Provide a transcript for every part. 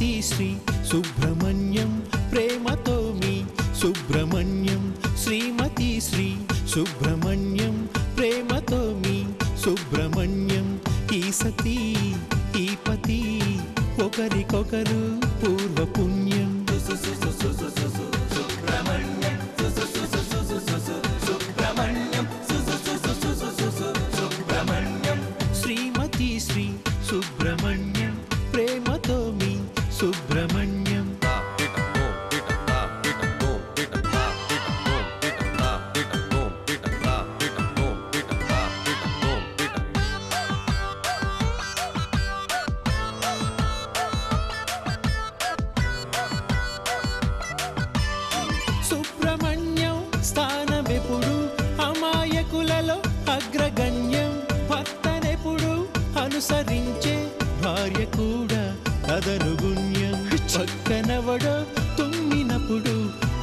శ్రీమతి శ్రీ సుబ్రహ్మణ్యం ప్రేమతో మీ సుబ్రహ్మణ్యం శ్రీమతి శ్రీ సుబ్రహ్మణ్యం ప్రేమతో మీ సుబ్రహ్మణ్యం ఈ సతీ ఈ పతి ఒకరికొకరు పూర్వ పుణ్యం సుబ్రహ్మణ్యం సుబ్రహ్మణ్యం సుబ్రహ్మణ్యం శ్రీమతి శ్రీ సుబ్రహ్మణ్యం ప్రేమతో మీ సుబ్రహ్మణ్యం సుబ్రహ్మణ్యం స్థానమెప్పుడు అమాయకులలో అగ్రగణ్యం భర్తనెప్పుడు అనుసరించే భార్య కూడా అదనుగుణ్యం పక్కనవడో తుమ్మినప్పుడు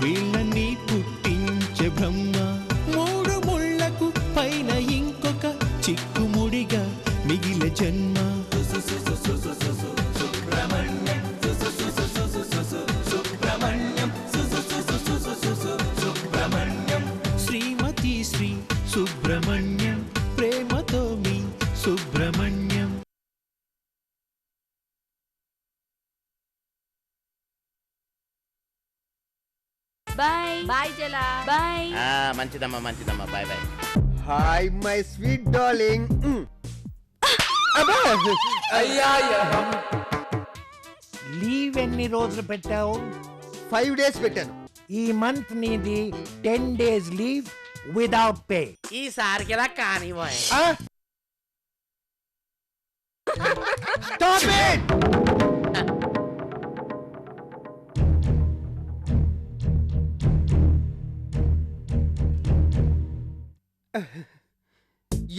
వీళ్ళని పుట్టించే బ్రహ్మ మూడు ముళ్లకు పైన ఇంకొక చిక్కుముడిగా మిగిలే జన్మ సుబ్రహ్మణ్యం సుబ్రహ్మణ్యం సుబ్రహ్మణ్యం శ్రీమతి శ్రీ సుబ్రహ్మణ్యం ప్రేమతో మీ సుబ్రహ్మణ్యం బాయ్ బాయ్ జలా బాయ్. మంచిదమ్మా మంచిదమ్మా bye bye. Hi my sweet darling. Leave ఎన్ని రోజులు పెట్టావు? 5 days పెట్టాను. ఈ మంత్ నీది 10 days లీవ్ వితౌట్ పే. ఈసారి కదా కానివ్వాలి. Stop it!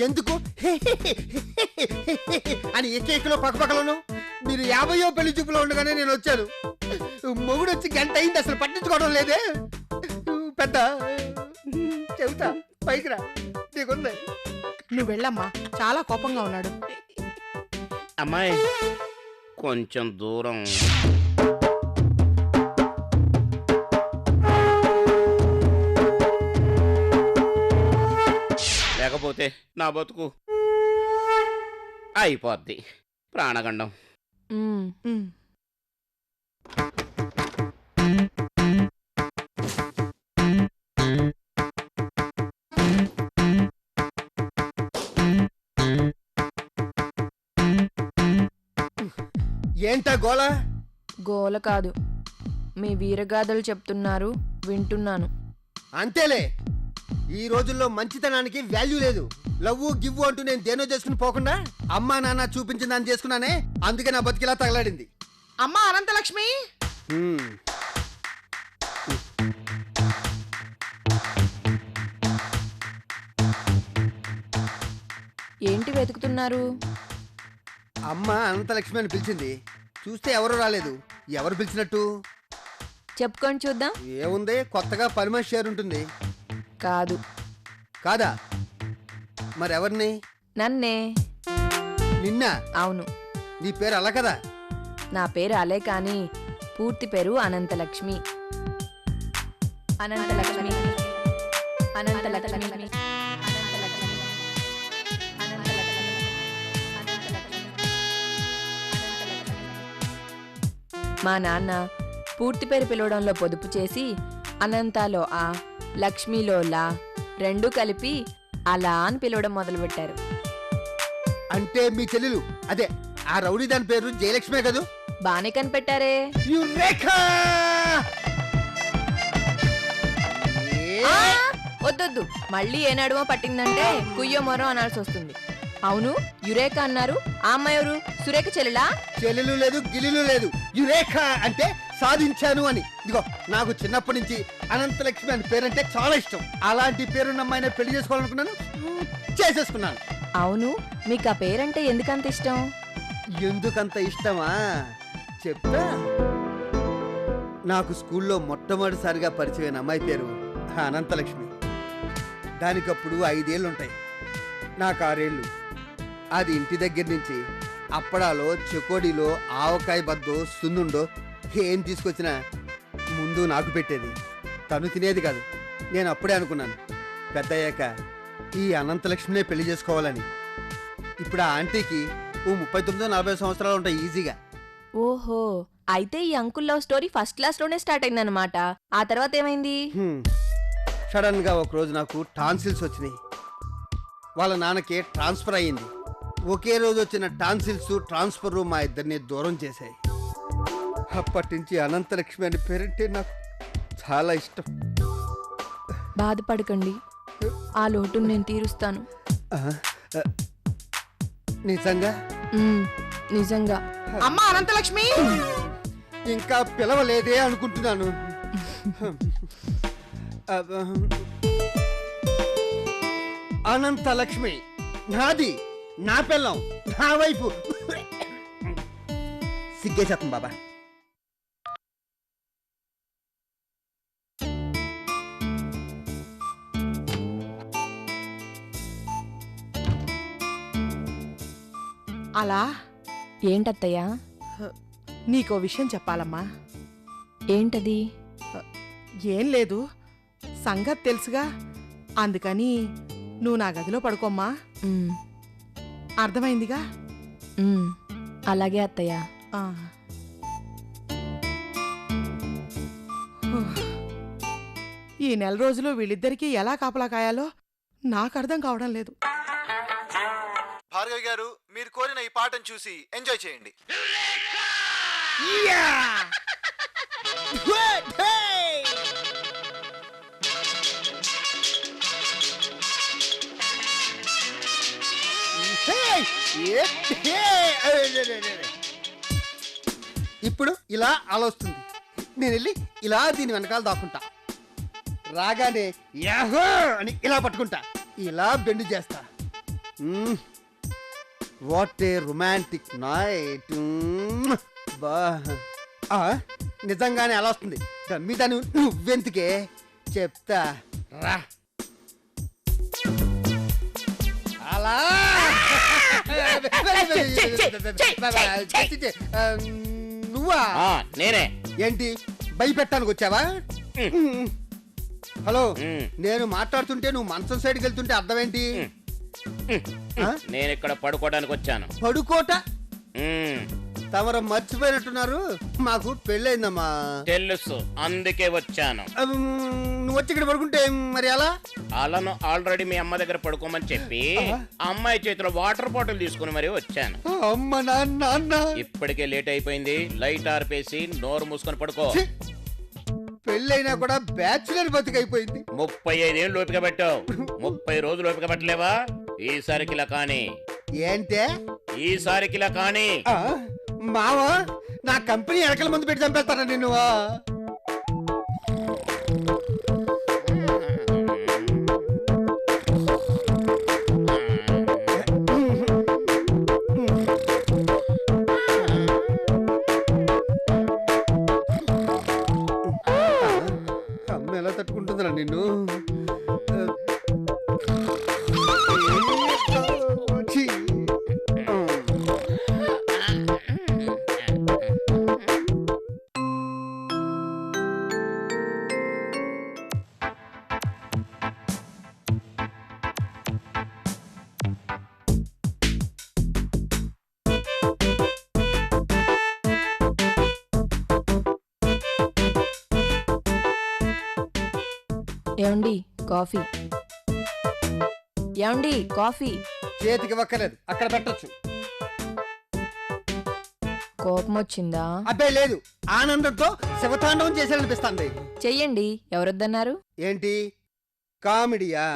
ఎందుకు అని ఏకేకలో పక్కపక్కలను మీరు 50వ పెళ్లి చూపులో ఉండగానే నేను వచ్చాను. మొగుడు వచ్చి గంట అయింది, అసలు పట్టించుకోవడం లేదే. పెద్ద చెబుతా, పైకి రా, నీకుంది. నువ్వు వెళ్ళమ్మా, చాలా కోపంగా ఉన్నాడు. అమ్మాయి కొంచెం దూరం. లేకపోతే నా బతుకు అయిపోద్ది. ప్రాణగండం. ఏంటా గోల? గోల కాదు, మీ వీరగాథలు చెప్తున్నారు, వింటున్నాను. అంతేలే, ఈ రోజుల్లో మంచితనానికి వాల్యూ లేదు. లవ్వు గివ్వు అంటూ నేను దేనో చేసుకుని పోకుండా అమ్మా నాన్న చూపించిన దాన్ని చేసుకున్నానే, అందుకే నా బతికిలా తగలాడింది. అమ్మా అనంతలక్ష్మి, ఏంటి వెతుకుతున్నారు? అమ్మ అనంతలక్ష్మి అని పిలిచింది, చూస్తే ఎవరు రాలేదు. ఎవరు పిలిచినట్టు? చెప్పుకొని చూద్దాం. ఏముంది, కొత్తగా పర్మనెంట్ షేర్ ఉంటుంది. కాదు. కాదా? మరెవరిని? నన్నే. నిన్న? అవును. నీ పేరు అలా కదా? నా పేరు అలే, కానీ పూర్తి పేరు అనంతలక్ష్మి. అనంతలక్ష్మి అనంతలక్ష్మి. మా నాన్న పూర్తి పేరు పిలవడంలో పొదుపు చేసి అనంతాలో ఆ, లక్ష్మిలో లా రెండు కలిపి అలా అని పిలవడం మొదలుపెట్టారు. అంటే మీ చెల్లెలు, అదే ఆ రౌడీ దాని పేరు జయలక్ష్మే కదూ? బానే కనిపెట్టారే. వద్దొద్దు, మళ్ళీ ఏనాడుమో పట్టిందంటే కుయ్యో మొరం అనాల్సి వస్తుంది. అవును, యురేఖ అన్నారు, ఆ అమ్మాయి ఎవరు? సురేఖ చెల్లెలా? చెల్లెలు లేదు, గిల్లులు లేదు. యురేఖ అంటే సాధించాను అని. ఇదిగో, నాకు చిన్నప్పటి నుంచి అనంతలక్ష్మి అని పేరంటే చాలా ఇష్టం. అలాంటి పేరున్న అమ్మాయిని పెళ్లి చేసుకోవాలనుకున్నాను, చేసేసుకున్నాను. అవును, మీకు ఆ పేరంటే ఎందుకంత ఇష్టం? ఎందుకంత ఇష్టమా చెప్తా. నాకు స్కూల్లో మొట్టమొదటిసారిగా పరిచయమైన అమ్మాయి పేరు అనంతలక్ష్మి. దానికప్పుడు 5 ఏళ్ళు ఉంటాయి, నాకు 6 ఏళ్ళు. అది ఇంటి దగ్గర నుంచి అప్పడాలో చెకోడీలో ఆవకాయ బద్దో సున్నుండో ఏం తీసుకొచ్చినా ముందు నాకు పెట్టేది. తను తినేది కాదు. నేను అప్పుడే అనుకున్నాను పెద్దయ్యాక ఈ అనంతలక్ష్మినే పెళ్లి చేసుకోవాలని. ఇప్పుడు ఆ ఆంటీకి ఓ 39-40 సంవత్సరాలు ఉంటాయి ఈజీగా. ఓహో, అయితే ఈ uncle love story first class లోనే స్టార్ట్ అయిందన్నమాట. ఆ తర్వాత ఏమైంది? సడన్ గా ఒకరోజు నాకు టాన్సిల్స్ వచ్చినాయి. వాళ్ళ నాన్నకి ట్రాన్స్ఫర్ అయ్యింది. ఒకే రోజు వచ్చిన టాన్సిల్స్ ట్రాన్స్ఫర్ మా ఇద్దరిని దూరం చేశాయి. అప్పటి నుంచి అనంతలక్ష్మి అనే పేరంటే నాకు చాలా ఇష్టం. బాధపడకండి, ఆ లోటును నేను తీరుస్తాను. నిజంగా నిజంగా. అమ్మా అనంతలక్ష్మి, ఇంకా పిలవలేదే అనుకుంటున్నాను. అనంతలక్ష్మి నాది, నా పిల్లం, నా వైపు. సిగ్గేసేతం బాబా. అలా ఏంటత్తయ్యా? నీకో విషయం చెప్పాలమ్మా. ఏంటది? ఏం లేదు, సంగతి తెలుసుగా, అందుకని నువ్వు నా గదిలో పడుకోమ్మా. ఉమ్, అర్థమైందిగా? ఉమ్, అలాగే అత్తయ్యా. ఆ. ఈ నెల రోజులు వీళ్ళిద్దరికీ ఎలా కాపలా కాయాలో నాకు అర్థం కావడం లేదు. భార్గవి గారు, మీరు కోరిన ఈ పాటను చూసి ఎంజాయ్ చేయండి. ఇప్పుడు ఇలా ఆలోస్తుంది. నేను వెళ్ళి ఇలా దీని వెనకాల దాక్కుంటా. రాగానే యాహో అని ఇలా పట్టుకుంటా, ఇలా బెండ్ చేస్తా. What a romantic night. నిజంగానే అలా వస్తుంది. మీద నువ్వెందుకే చెప్తా రా. అలా నువ్వా? నేనే. ఏంటి భయపెట్టానికి వచ్చావా? హలో, నేను మాట్లాడుతుంటే నువ్వు మంచం సైడ్కి వెళ్తుంటే అర్థం ఏంటి? నేను ఇక్కడ పడుకోవడానికి వచ్చాను. పడుకోట? తమరు మర్చిపోయినట్టున్నారు, మాకు పెళ్ళయిందమ్మా. తెలుసు, అందుకే వచ్చాను. నువ్వు వచ్చి ఇక్కడ పడుకుంటే మరి ఎలా? అలాను ఆల్రెడీ మీ అమ్మ దగ్గర పడుకోమని చెప్పి అమ్మాయి చేతిలో వాటర్ బాటిల్ తీసుకుని మరి వచ్చాను. అమ్మ నాన్న, ఇప్పటికే లేట్ అయిపోయింది. లైట్ ఆర్పేసి నోరు మూసుకొని పడుకో. పెళ్ళైనా కూడా బ్యాచులర్ బతుకైపోయింది. 35 ఏళ్ళు ఓపిక పెట్టావు, 30 రోజులు ఓపిక పెట్టలేవా? ఈసారికి ఇలా కానీ. ఏంటే ఈసారికి ఇలా కానీ. మావా, నా కంపెనీ ఎలకల ముందు పెట్టి చంపేస్తారా నిన్ను? అమ్మ ఎలా తట్టుకుంటుందిరా నిన్ను? ఏమండి కాఫీ? ఏమండి కాఫీ? చేతికి వక్కలేదు, అక్కడ పెట్టొచ్చు. కోపం వచ్చిందా? అబ్బాయి లేదు, ఆనందంతో శివతాండవం చేశారనిపిస్తుంది. చెయ్యండి, ఎవరొద్దన్నారు? ఏంటి కామెడీయా?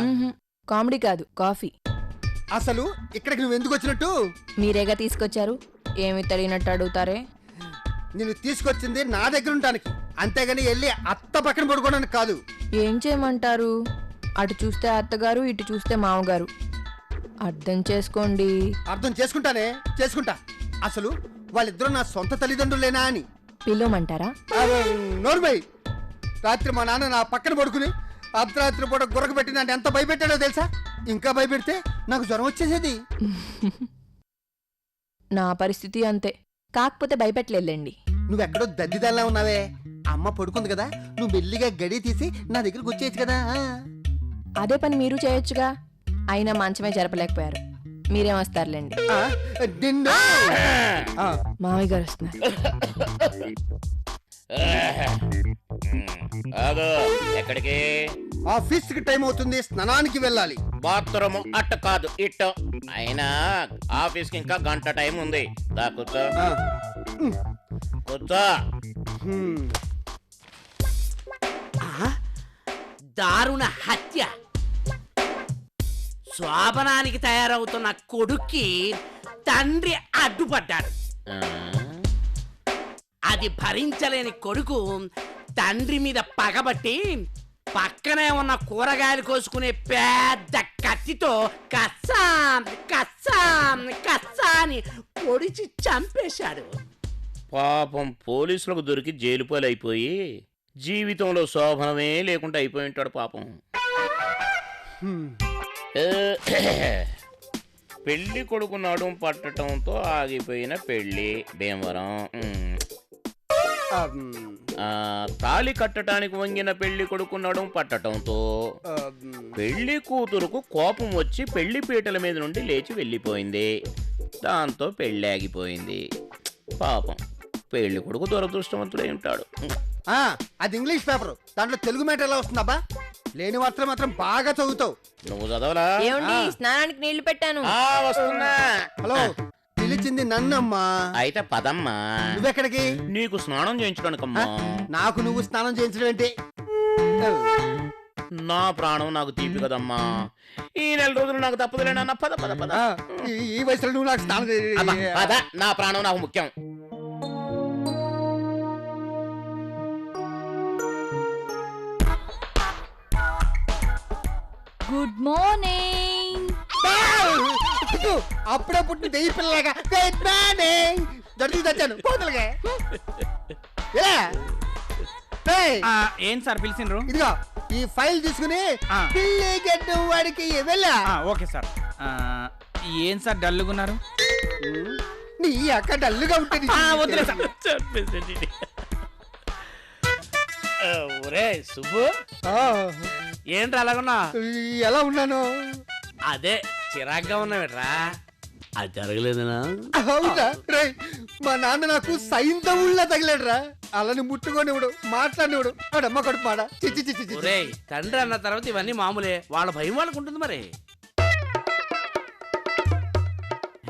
కామెడీ కాదు, కాఫీ. అసలు ఇక్కడికి నువ్వు ఎందుకు వచ్చినట్టు? మీరేగా తీసుకొచ్చారు, ఏమి తెలియనట్టు అడుగుతారే? నేను తీసుకొచ్చింది నా దగ్గర ఉండటానికి, అంతేగాని వెళ్ళి అత్త పక్కన పడుకోవడానికి కాదు. ఏం చేయమంటారు? అటు చూస్తే అత్తగారు, ఇటు చూస్తే మామగారు. అర్థం చేసుకోండి. అర్థం చేసుకుంటానే, చేసుకుంటా. అసలు వాళ్ళిద్దరూ నా సొంత తల్లిదండ్రులేనా అని పిల్లమంటారా? నోర్మై, రాత్రి మా నాన్న నా పక్కన పడుకుని అర్ధరాత్రి పూట గుర్రకు పెట్టి నన్ను ఎంత భయపెట్టాడో తెలుసా? ఇంకా భయపెడితే నాకు జ్వరం వచ్చేసేది. నా పరిస్థితి అంతే. కాకపోతే భయపెట్టలేండి. నువ్వెక్కడో దద్దిదాల్లా ఉన్నావే. అమ్మ పడుకుంది కదా, నువ్వు మెల్లిగా గడి తీసి నా దగ్గరకు వచ్చేయచ్చు కదా. అదే పని మీరు చేయొచ్చుగా. అయినా మంచమే జరపలేకపోయారు. మీరేం వస్తారులేండి. నిన్ను మామయ్య గారు వస్తున్నారు. ఆగు, ఎక్కడికి? ఆఫీస్ కి టైం అవుతుంది, స్నానానికి వెళ్ళాలి. బాత్రూమ్ అట్ట కాదు ఇట్ట. అయినా ఆఫీస్ కి ఇంకా గంట టైం ఉంది. దా కూర్చో. కూర్చో. దారుణ హత్య. శోభనానికి తయారవుతున్న కొడుక్కి తండ్రి అడ్డుపడ్డాడు. అది భరించలేని కొడుకు తండ్రి మీద పగబట్టి పక్కనే ఉన్న కూరగాయలు కోసుకునే పెద్ద కత్తితో కస్సాం కస్సాం కస్సాని పొడిచి చంపేశాడు. పాపం పోలీసులకు దొరికి జైలు పాలైపోయి జీవితంలో శోభనమే లేకుండా అయిపోయి ఉంటాడు పాపం. పెళ్లి కొడుకు నడుం పట్టడంతో ఆగిపోయిన పెళ్లి భీమవరం. తాళి కట్టడానికి వంగిన పెళ్లి కొడుకు నడుం పట్టడంతో పెళ్లి కూతురుకు కోపం వచ్చి పెళ్లి పీటల మీద నుండి లేచి వెళ్ళిపోయింది. దాంతో పెళ్లి ఆగిపోయింది. పాపం పెళ్లి కొడుకు దురదృష్టవంతుడై ఉంటాడు. అది ఇంగ్లీష్ పేపర్, దాంట్లో తెలుగు మ్యాటర్ ఎలా వస్తుందబ్బా? లేని మాత్రం బాగా చదువుతావు. నువ్వు చదవలా? ఏమండి, స్నానానికి నీళ్లు పెట్టాను. వస్తున్నా. హలో, పిలిచింది నన్నమ్మా. అయితే పదమ్మా. నువ్వెక్కడికి? నీకు స్నానం చేయించడానికమ్మా. నాకు నువ్వు స్నానం చేయించడం ఏంటి? నా ప్రాణం నాకు తీపి కదమ్మా. ఈ నెల రోజులు నాకు తప్పదులేనన్న. పద పద పద. ఈ వయసులో నువ్వు నాకు స్నానం పద. నా ప్రాణం నాకు ముఖ్యం. Good morning. అప్పుడే పుట్టిన దెయ్య పిల్లగా గుడ్ మార్నింగ్ జడ్జి తెచ్చాను పోతలుగా. ఏం సార్ పిలిచిండ్రు? ఇదిగో ఈ ఫైల్ తీసుకుని పిల్లి గడ్డ వాడికి వెళ్ళా. Okay sir. ఏం సార్ డల్లుగున్నారు? నీ అక్క డల్లుగా ఉంటుంది. వద్దులే సార్. ఒరే సుబ్బు, ఏంట్రా అలాగున్నా? ఎలా ఉన్నాను? అదే చిరాగ్గా ఉన్నావేట్రా? అది జరగలేదనా? అవునా రే, మా నాన్న నాకు సైంధవుల్లా తగిలాడురా. అలాని ముట్టుకోనివ్వడు, మాట్లాడినవుడు. ఆడమ్మ కడుపాడా. చిచ్చి చిచ్చి. ఒరేయ్, తండ్రి అన్న తర్వాత ఇవన్నీ మామూలే. వాళ్ళ భయం వాళ్ళకు ఉంటుంది మరి.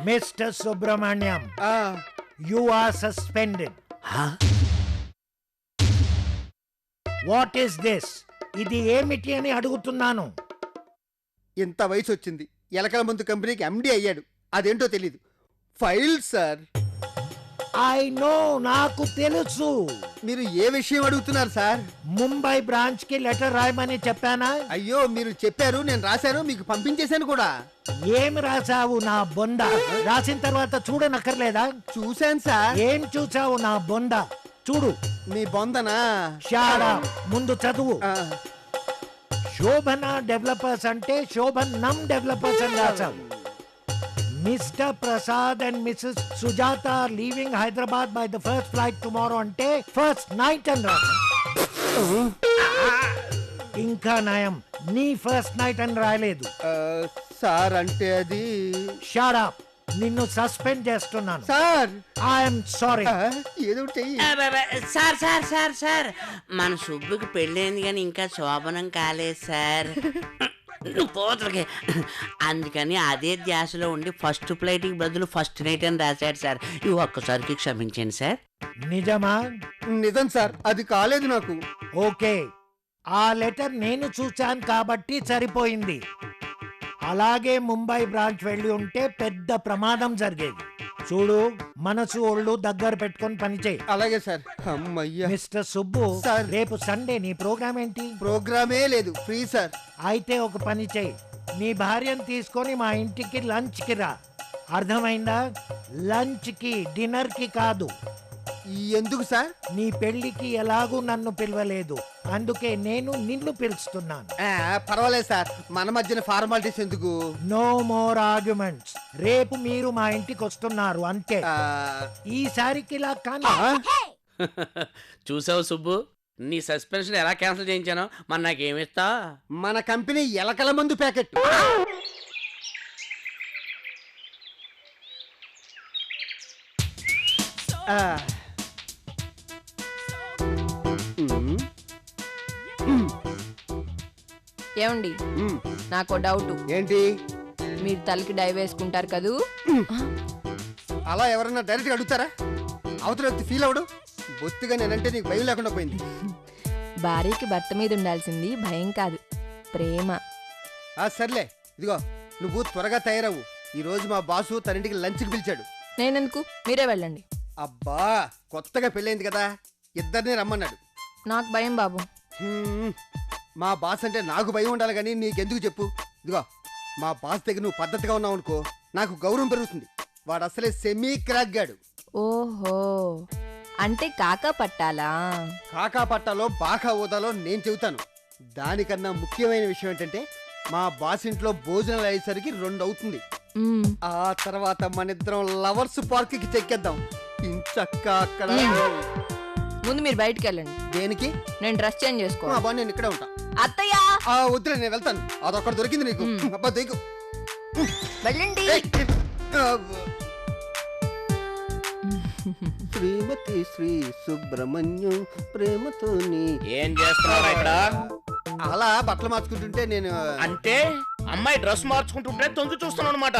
Mr. Subramaniam, you are suspended. What is this? ఇది ఏమిటి అని అడుగుతున్నాను. ఎంత వయసు వచ్చింది, ఎలకల ముందు కంపెనీకి ఎండి అయ్యాడు. అదేంటో తెలీదు. File sir. ఐ నో, నాకు తెలుసు. మీరు ఏ విషయం అడుగుతున్నారు సార్? ముంబై బ్రాంచ్ కి లెటర్ రాయమని చెప్పానా? అయ్యో, మీరు చెప్పారు, నేను రాశాను, మీకు పంపించేశాను కూడా. ఏమి రాసావు నా బొంద? రాసిన తర్వాత చూడనక్కర్లేదా? చూశాను సార్. ఏం చూసావు నా బొంద? చూడు. మీ బొందనా? షాడా, ముందు చదువు. శోభన డెవలపర్స్ అంటే శోభనం డెవలపర్స్ అని రాసావు. Mr Prasad and Mrs Sujatha are leaving Hyderabad by the first flight tomorrow అంటే ఫస్ట్ నైట్ అని రాసావు. ఇంకా నయం, నీ ఫస్ట్ నైట్ అని రాయలేదు. సార్ అంటే అది. షాడా, నిన్ను సస్పెండ్ చేస్తున్నాను సార్. I'm sorry. ఏదో చెయ్యి సార్. సార్ సార్ సార్ మన సుబ్బుకి పెళ్ళైంది కానీ ఇంకా శోభనం కాలేదు సార్. నువ్వు పోతలకి. అందుకని అదే ధ్యాసలో ఉండి ఫస్ట్ ఫ్లైట్కి బదులు ఫస్ట్ నైట్ అని రాశాడు సార్. ఇవి ఒక్కసారికి క్షమించండి సార్. నిజమా? నిజం సార్, అది కాలేదు నాకు. ఓకే, ఆ లెటర్ నేను చూశాను కాబట్టి సరిపోయింది. అలాగే ముంబై బ్రాంచ్ వెళ్ళి ఉంటే పెద్ద ప్రమాదం జరిగేది. చూడు, మనసు ఒళ్ళు దగ్గర పెట్టుకొని పనిచేయి. అలాగే సార్. అమ్మయ్యా. Mister Subbu, sir. రేపు సండే నీ ప్రోగ్రామ్ ఏంటి? ప్రోగ్రామే లేదు, ఫ్రీ సార్. అయితే ఒక పని చేయి, నీ భార్యను తీసుకొని మా ఇంటికి లంచ్ కి రా. అర్థమైందా? లంచ్ కి, డిన్నర్ కి కాదు. ఎందుకు సార్? నీ పెళ్లికి ఎలాగూ నన్ను పిలవలేదు, అందుకే నేను నిన్ను పిలుస్తున్నాను. పర్వాలేదు సార్, మన మధ్యన ఫార్మాలిటీస్ ఎందుకు? No more arguments. రేపు మీరు మా ఇంటికి వస్తున్నారు అంతే. ఈసారికి ఇలా కానీ. చూసావు సుబ్బు, నీ సస్పెన్షన్ ఎలా క్యాన్సిల్ చేయించానో మరి నాకేమిస్తా? మన కంపెనీ ఎలకల మందు ప్యాకెట్. ఏమండి, నాకు డౌట్. ఏంటి? మీరు తలకి డై వేసుకుంటారు కదూ? అలా ఎవరన్నా డైరెక్ట్గా అడుగుతారా? అవతల వ్యక్తి ఫీల్ అవడు. బొత్తిగా నేనంటే నీకు భయం లేకుండా పోయింది. భార్యకి భర్త మీద ఉండాల్సింది భయం కాదు, ప్రేమ. సర్లే, ఇదిగో నువ్వు త్వరగా తయారవు. ఈ రోజు మా బాసు తన ఇంటికి లంచ్కి పిలిచాడు. నేనెందుకు, మీరే వెళ్ళండి. అబ్బా, కొత్తగా పెళ్ళైంది కదా, ఇద్దరిని రమ్మన్నాడు. నాకు భయం బాబు. మా బాస్ అంటే నాకు భయం ఉండాలి కానీ నీకెందుకు చెప్పు. ఇదిగో మా బాస్ దగ్గర నువ్వు పద్ధతిగా ఉన్నావు అనుకో, నాకు గౌరవం పెరుగుతుంది. వాడు అసలే సెమీ క్రాక్ గాడు. ఓహో, అంటే కాకా పట్టాలా? కాకా పట్టాలో బాకా ఓదాలో నేను చెబుతాను. దానికన్నా ముఖ్యమైన విషయం ఏంటంటే మా బాస్ ఇంట్లో భోజనాలు అయ్యేసరికి 2 అవుతుంది. ఆ తర్వాత మన ఇద్దరం లవర్స్ పార్క్ కి చెక్కేద్దాం. ఇంచక్క అక్కడ. ముందు మీరు బయటికి వెళ్ళండి. దేనికి? నేను డ్రెస్ చేంజ్ చేసుకో. అబ్బా, నేను ఇక్కడే ఉంటా. అత్తయ్య వద్దులే, నేను వెళ్తాను. అదొక్కడ దొరికింది నీకు. అబ్బా దిగు, వెళ్ళండి. శ్రీమతి శ్రీ సుబ్రహ్మణ్యం ప్రేమతోని. ఏం చేస్తున్నారా ఇక్కడ? అలా బట్టలు మార్చుకుంటుంటే నేను. అంటే అమ్మాయి డ్రెస్ మార్చుకుంటుంటే తొంగి చూస్తున్నావు అనమాట.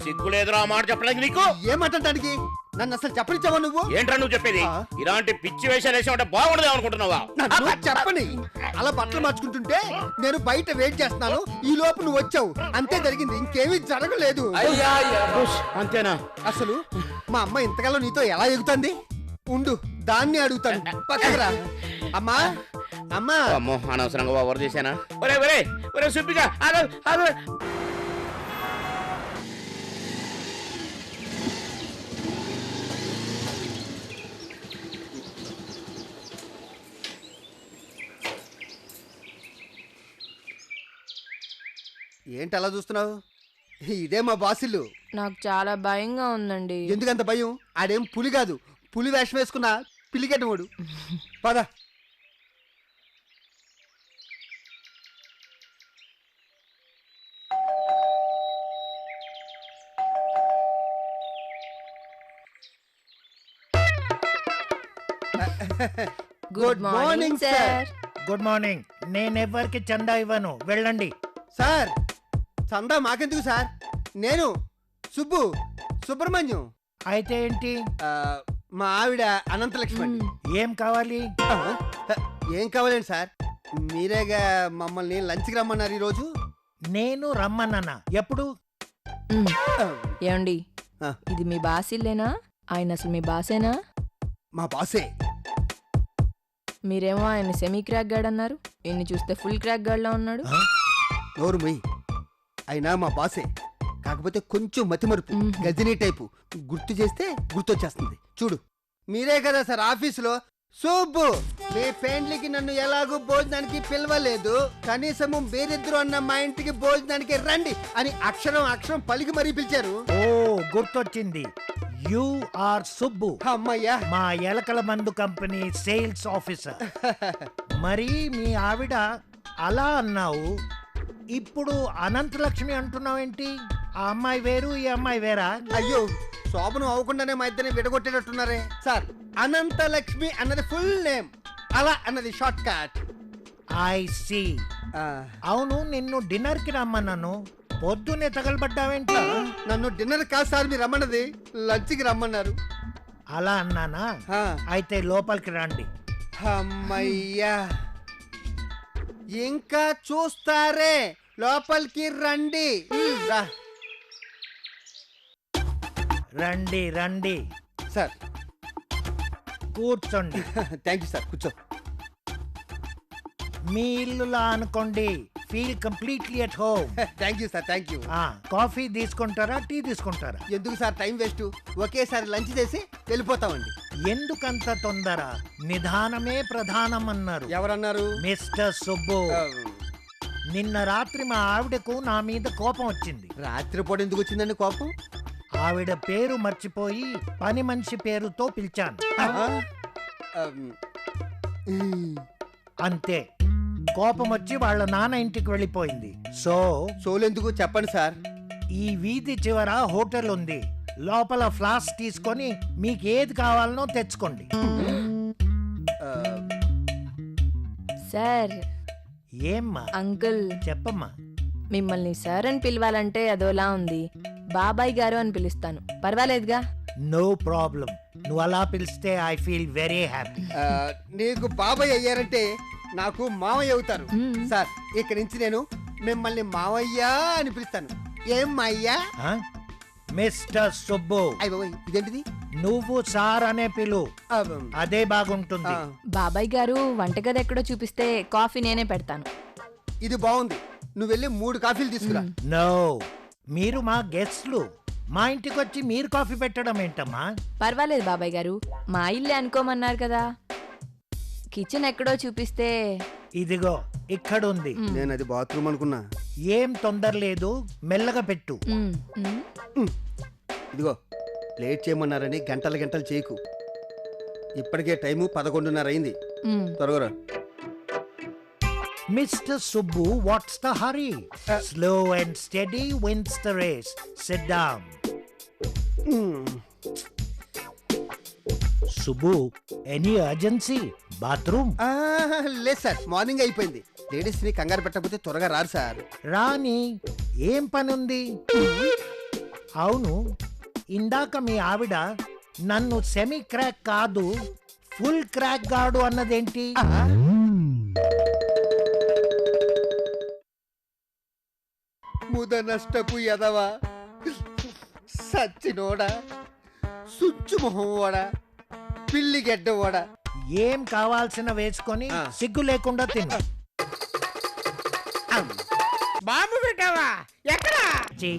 సిగ్గులేదురా మాట చెప్పడానికి నీకు? ఏమంటానికి? నన్ను అసలు చెప్పనిచ్చావా నువ్వు? ఏంట్రా నువ్వు చెప్పేది? ఇలాంటి పిచ్చి వేషాలు వేసామంటే బాగుండదు అనుకుంటున్నావా? చెప్పని. అలా బట్టలు మార్చుకుంటుంటే నేను బయట వెయిట్ చేస్తున్నాను, ఈ లోపు నువ్వు వచ్చావు. అంతే జరిగింది, ఇంకేమీ జరగలేదు. అంతేనా? అసలు మా అమ్మ ఇంతకాలం నీతో ఎలా ఎగుతుంది? ఉండు, దాన్ని అడుగుతాను. పక్కరా. అమ్మా, అమ్మా. అమ్మో, అనవసరంగా ఓవర్ చేశానా? ఒరే ఒరే ఒరే సుబ్బిగా, ఆగు ఆగు. ఏంటి అలా చూస్తున్నావు? ఇదే మా బాసిల్లు. నాకు చాలా భయంగా ఉందండి. ఎందుకంత భయం? ఆడేం పులి కాదు, పులి వేషం వేసుకున్నా పిలికెట్టవాడు. పద. Good morning sir. Good morning. నేనెవ్వరికి చందా ఇవ్వను, వెళ్ళండి. సార్, చందా మాకెందుకు సార్? నేను సుబ్బు సుబ్రహ్మణ్యం. అయితే ఏంటి? మా ఆవిడ అనంతలక్ష్మి. ఏం కావాలి? ఏం కావాలండి సార్? మీరేగా మమ్మల్ని లంచ్కి రమ్మన్నారు ఈరోజు. నేను రమ్మన్నా? ఎప్పుడు? ఏమండి, ఇది మీ బాసిల్లేనా? ఆయన అసలు మీ బాసేనా? మా బాసే. మీరేమో ఆయన సెమీ క్రాక్ గార్డ్ అన్నారు, ఈయన్ని చూస్తే ఫుల్ క్రాక్ గార్డ్లా ఉన్నాడు. నోరు మొయ్. అయినా మా బాసే, కాకపోతే కొంచెం మతిమరుపు, గజనీ టైపు. గుర్తు చేస్తే గుర్తొచ్చేస్తుంది. చూడు, మీరే కదా సార్ ఆఫీసులో సుబ్బు మీ ఫ్రెండ్లకి నన్ను ఎలాగూ భోజనానికి పిలవలేదు, కనీసము మీరిద్దరు అన్న మా ఇంటికి భోజనానికి రండి అని అక్షరం అక్షరం పలికి మరీ పిలిచారు. ఓ, గుర్తొచ్చింది. You are Subbu. అమ్మయ్యా, మా ఎలకల మందు కంపెనీ సేల్స్ ఆఫీసర్. మరి మీ ఆవిడ అలా అన్నావు, ఇప్పుడు అనంతలక్ష్మి అంటున్నావేంటి? ఆ అమ్మాయి వేరు, ఈ అమ్మాయి వేరా? అయ్యో, శోభనం అవ్వకుండానే మా ఇద్దరిని విడగొట్టేటట్టున్నారే సార్. అనంతలక్ష్మి అన్నది ఫుల్ నేమ్, అలా అన్నది షార్ట్ కట్. I see. అవును, నిన్ను డిన్నర్ కి రమ్మన్నాను, పొద్దున్నే తగలబడ్డావేంటి? నన్ను డిన్నర్ కాదు సార్ మీరు రమ్మన్నది, లంచ్కి రమ్మన్నారు. అలా అన్నానా? అయితే లోపలికి రండి. అమ్మయ్యా, ఇంకా చూస్తారే, లోపలికి రండి. రండి రండి. సార్ కూర్చోండి. థ్యాంక్ యూ సార్, కూర్చో. మీ ఇల్లులా అనుకోండి, feel completely at home. Thank you sir, thank you. Coffee తీసుకుంటారా, టీ తీసుకుంటారా? ఎందుకు సార్ టైం వేస్ట్, ఒకేసారి లంచ్ చేసి వెళ్ళిపోతామండి. ఎందుకంత తొందర? నిదానమే ప్రధానం అన్నారు. ఎవరన్నారు? మిస్టర్ సుబ్బు, ఆ, నిన్న రాత్రి మా ఆవిడకు నా మీద కోపం వచ్చింది. రాత్రిపూట ఎందుకు వచ్చిందండి కోపం? ఆవిడ పేరు మర్చిపోయి పని మనిషి పేరుతో పిలిచాను. అంతే, కోపం వచ్చి వాళ్ళ నాన్న ఇంటికి వెళ్ళిపోయింది. సోలెందుకు చెప్పండి సార్. ఈ వీధి చివర హోటల్ ఉంది. లోపల ఫ్లాస్క్ తీసుకొని మీకు ఏది కావాలనో తెచ్చుకోండి. సార్, ఏమ్మా? అంకుల్ చెప్పమ్మా. మిమ్మల్ని సార్ అని పిలవాలంటే అదోలా ఉంది. బాబాయ్ గారు అని పిలుస్తాను, పర్వాలేదుగా? నో ప్రాబ్లం, నువ్వు అలా పిలిస్తే ఐ ఫీల్ వెరీ హ్యాపీ. నీకు బాబాయ్ అయ్యారంటే నాకు మావయ్య అవుతారు. మ్మ్. సార్, ఇక్కడి నుంచి నేను మిమ్మల్ని మావయ్య అని పిలుస్తాను. ఏం అయ్యా? మిస్టర్ సుబ్బు, అయ్య ఇదేంటిది? నువ్వు సార్ అనే పిలు, ఆ, అదే బాగుంటుంది. ఆ, బాబాయ్ గారు వంటగది ఎక్కడో చూపిస్తే కాఫీ నేనే పెడతాను. ఇది బాగుంది. నువ్వు వెళ్ళి 3 కాఫీలు తీసుకురా. నో, మీరు మా గెస్ట్లు. మా ఇంటికి వచ్చి మీరు కాఫీ పెట్టడం ఏంటమ్మా? పర్వాలేదు బాబాయ్ గారు, మా ఇల్లే అనుకోమన్నారు కదా. కిచెన్ ఎక్కడో చూపిస్తే. ఇదిగో ఇక్కడుంది. నేను అది బాత్రూమ్ అనుకున్నా. ఏం తొందర లేదు, మెల్లగా పెట్టు. మ్, మ్. ఇదిగో, లేట్ చేయమన్నారని గంటలు గంటలు చేయకు. ఇప్పటికే టైము 11:30 అయింది. మ్. త్వరగా Mr. Subbu, what's the hurry? Slow and steady wins the race. Sit down. Subbu, any urgency? Bathroom? లేదు సార్, మార్నింగ్ అయిపోయింది. లేడీస్ ని కంగారు పెట్టకపోతే త్వరగా రారు సార్. రాని, ఏం పనుంది? అవును, ఇందాక మీ ఆవిడ నన్ను సెమీ క్రాక్ కాదు ఫుల్ క్రాక్ గాడు అన్నదేంటి? ముద నష్టపు ఎదవా, సచ్చినోడా, సుచ్చు మొహం వాడా, పిల్లి గెడ్డ వాడా. ఏం కావాల్సిన వేసుకొని సిగ్గు లేకుండా తిను. బాంబు పెట్టావా? ఎక్కడా? ఛీ,